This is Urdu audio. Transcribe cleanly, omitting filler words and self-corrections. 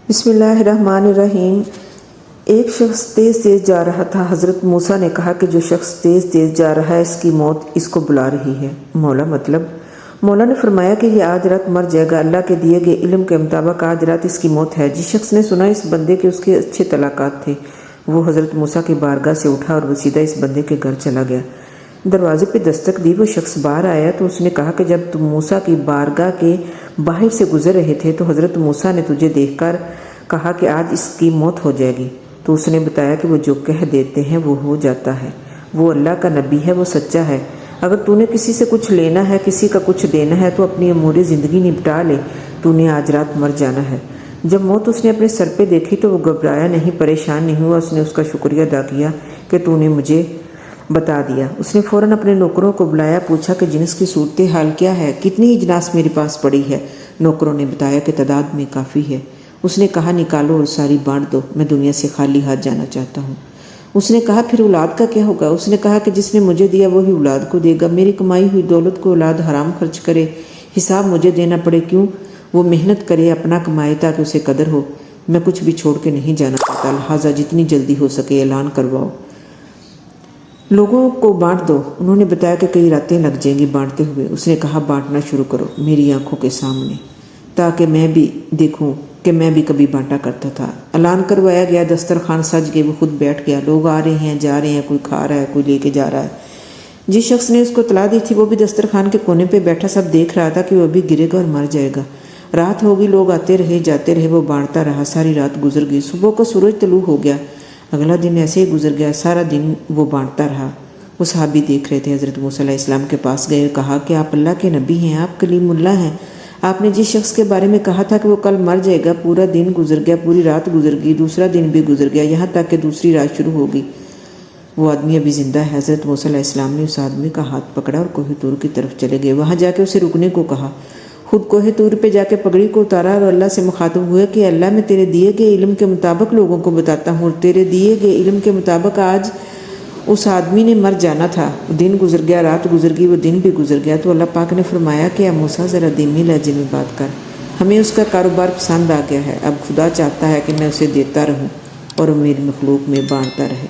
بسم اللہ الرحمن الرحیم۔ ایک شخص تیز تیز جا رہا تھا۔ حضرت موسیٰ نے کہا کہ جو شخص تیز تیز جا رہا ہے اس کی موت اس کو بلا رہی ہے۔ مولا نے فرمایا کہ یہ آج رات مر جائے گا۔ اللہ کے دیے گئے علم کے مطابق آج رات اس کی موت ہے۔ جس شخص نے سنا اس بندے کے اس کے اچھے تعلقات تھے، وہ حضرت موسیٰ کی بارگاہ سے اٹھا اور وہ سیدھا اس بندے کے گھر چلا گیا۔ دروازے پہ دستک دی، وہ شخص باہر آیا تو اس نے کہا کہ جب تم موسیٰ کی بارگاہ کے باہر سے گزر رہے تھے تو حضرت موسیٰ نے تجھے دیکھ کر کہا کہ آج اس کی موت ہو جائے گی۔ تو اس نے بتایا کہ وہ جو کہہ دیتے ہیں وہ ہو جاتا ہے۔ وہ اللہ کا نبی ہے، وہ سچا ہے۔ اگر تو نے کسی سے کچھ لینا ہے، کسی کا کچھ دینا ہے تو اپنی امور زندگی نپٹا لے، تو نے آج رات مر جانا ہے۔ جب موت اس نے اپنے سر پہ دیکھی تو وہ گھبرایا نہیں، پریشان نہیں ہوا۔ اس نے اس کا شکریہ ادا کیا کہ تو نے مجھے بتا دیا۔ اس نے فوراً اپنے نوکروں کو بلایا، پوچھا کہ جنس کی صورتحال کیا ہے، کتنی اجناس میرے پاس پڑی ہے۔ نوکروں نے بتایا کہ تعداد میں کافی ہے۔ اس نے کہا نکالو اور ساری بانٹ دو، میں دنیا سے خالی ہاتھ جانا چاہتا ہوں۔ اس نے کہا پھر اولاد کا کیا ہوگا؟ اس نے کہا کہ جس نے مجھے دیا وہی اولاد کو دے گا۔ میری کمائی ہوئی دولت کو اولاد حرام خرچ کرے، حساب مجھے دینا پڑے، کیوں؟ وہ محنت کرے، اپنا کمائے تاکہ اسے قدر ہو۔ میں کچھ بھی چھوڑ کے نہیں جانا چاہتا، لہٰذا جتنی جلدی ہو سکے اعلان کرواؤ، لوگوں کو بانٹ دو۔ انہوں نے بتایا کہ کئی راتیں لگ جائیں گی بانٹتے ہوئے۔ اس نے کہا بانٹنا شروع کرو میری آنکھوں کے سامنے، تاکہ میں بھی دیکھوں کہ میں بھی کبھی بانٹا کرتا تھا۔ اعلان کروایا گیا، دسترخوان سج گئے، وہ خود بیٹھ گیا۔ لوگ آ رہے ہیں، جا رہے ہیں، کوئی کھا رہا ہے، کوئی لے کے جا رہا ہے۔ جس شخص نے اس کو اطلاع دی تھی وہ بھی دسترخوان کے کونے پہ بیٹھا سب دیکھ رہا تھا کہ وہ ابھی گرے گا اور مر جائے گا۔ رات ہوگی، لوگ آتے رہے جاتے رہے، وہ بانٹتا رہا، ساری رات گزر گئی۔ صبح کو سورج طلوع ہو گیا۔ اگلا دن ایسے ہی گزر گیا، سارا دن وہ بانٹتا رہا۔ وہ صحابی دیکھ رہے تھے، حضرت موسیٰ علیہ السلام کے پاس گئے، کہا کہ آپ اللہ کے نبی ہیں، آپ کلیم اللہ ہیں۔ آپ نے جس شخص کے بارے میں کہا تھا کہ وہ کل مر جائے گا، پورا دن گزر گیا، پوری رات گزر گئی، دوسرا دن بھی گزر گیا، یہاں تک کہ دوسری رات شروع ہو گئی۔ وہ آدمی ابھی زندہ ہے۔ حضرت موسیٰ علیہ السلام نے اس آدمی کا ہاتھ پکڑا اور کوہ طور کی طرف چلے گئے۔ وہاں جا کے اسے رکنے کو کہا۔ خود کوہ طور پہ جا کے پگڑی کو اتارا اور اللہ سے مخاطب ہوئے کہ اللہ میں تیرے دیے گئے علم کے مطابق لوگوں کو بتاتا ہوں، اور تیرے دیے گئے علم کے مطابق آج اس آدمی نے مر جانا تھا۔ دن گزر گیا، رات گزر گئی، وہ دن بھی گزر گیا۔ تو اللہ پاک نے فرمایا کہ اے موسیٰ ذرا دھیمی لہجے میں بات کر، ہمیں اس کا کاروبار پسند آ گیا ہے۔ اب خدا چاہتا ہے کہ میں اسے دیتا رہوں اور میری مخلوق میں بانٹتا رہے۔